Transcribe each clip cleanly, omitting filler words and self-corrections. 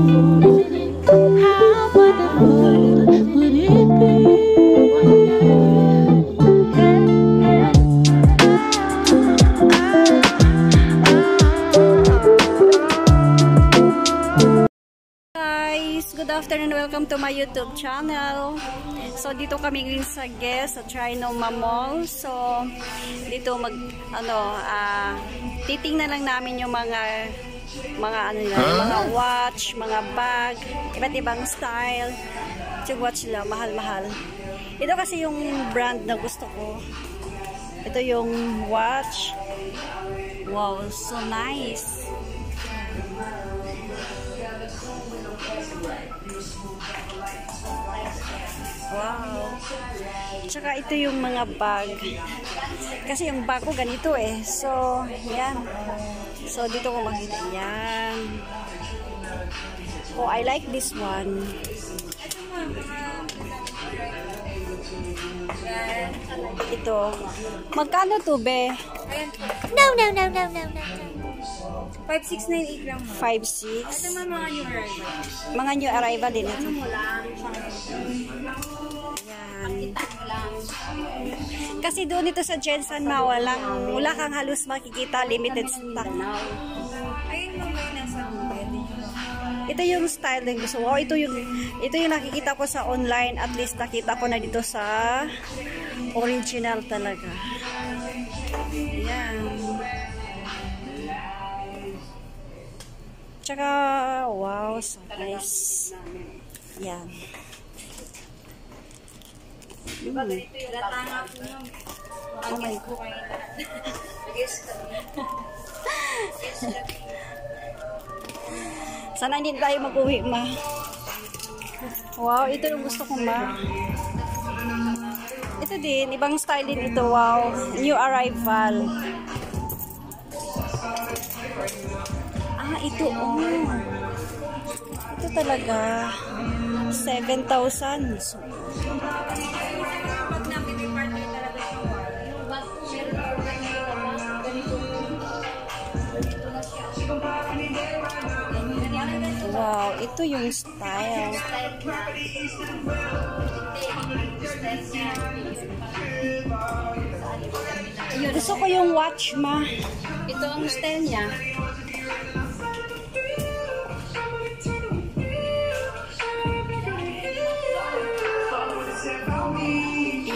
How wonderful would it be? Good afternoon, welcome to my YouTube channel. So dito kami ngayon sa Guess sa Trinoma Mall. So dito titingnan lang namin yung mga mga watch, mga bag, iba't ibang style. Yung watch nila, mahal-mahal. Ito kasi yung brand na gusto ko. Ito yung watch. Wow, so nice. Wow. Tsaka ito yung mga bag. Kasi yung bag ko ganito eh. So, yan. So, dito ko makita. Yan. Oh, I like this one. Ito. Magkano to, be? No. 5698 lang mo. 56. Ito mga new arrival. Mga new arrival din ito. Mo lang. Yan. Kasi doon ito sa Jensen Ma, wala kang halos makikita, limited stock. Ayun mo ba yung nasa pwede. Ito yung style din gusto. Wow, ito yung nakikita ko sa online. At least nakita ko na dito sa original talaga. Yan. Tsaka, wow, so nice. Yan. Diba ganito yung latanga po nyo? Oh my God. Sana hindi tayo mag-uwi, ma. Wow, ito yung gusto ko, ma. Ito din, ibang style din ito. Wow, new arrival. Ito, oh. Ito talaga. 7,000. So, Pag napili partner talaga yung bag po, wow, ito yung style. Gusto ko yung watch, ma. ito ang style niya.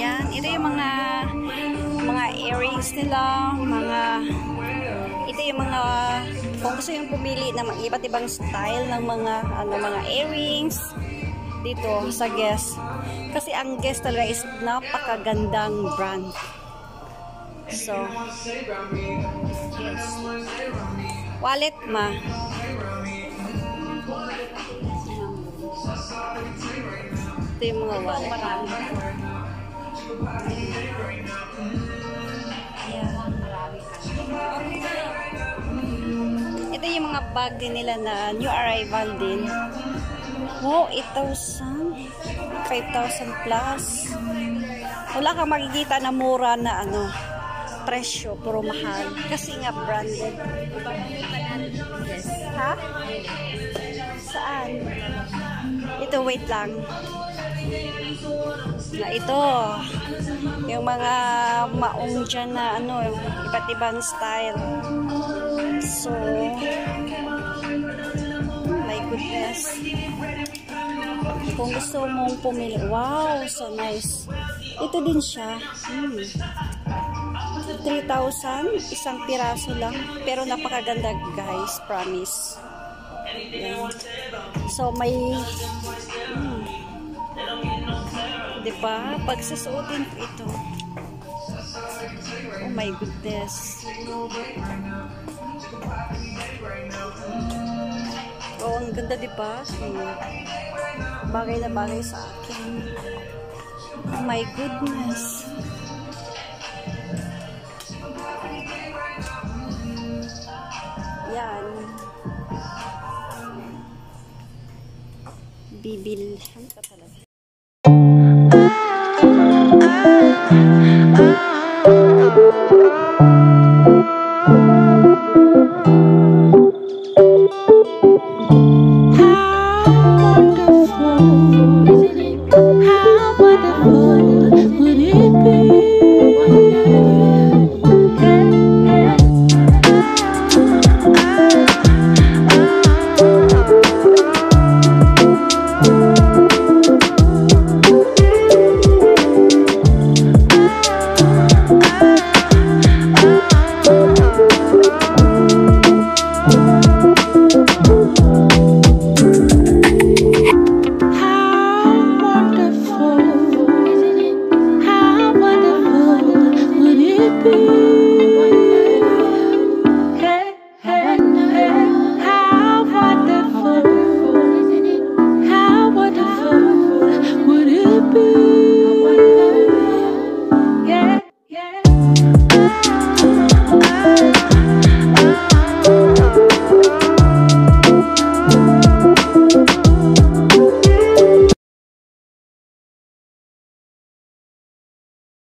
Yan, ito yung mga earrings nila, ito yung mga kung gusto yung pumili ng iba't ibang style ng mga earrings dito sa Guess. Kasi ang Guess talaga is napakagandang brand. So, yes. Wallet, ma. Ito yung mga wallet. Yeah. Ito yung mga bag din nila na new arrival din. Wow, 8,000. 5,000 plus. Wala kang makikita na mura na presyo, puro mahal. Kasi nga branded. Yes. Ha? Saan? Ito, wait lang. Na ito. Yung mga maong dyan na iba't ibang style. So, my goodness. Kung gusto mong pumili. Wow, so nice. Ito din siya. 3,000, isang piraso lang. Pero napakaganda, guys. Promise. Yan. So, may diba? Pag susuotin ko ito. Oh my goodness. Oh, ang ganda, diba? Bagay na bagay sa akin. Oh my goodness. Yan. Bibilhan ka talaga.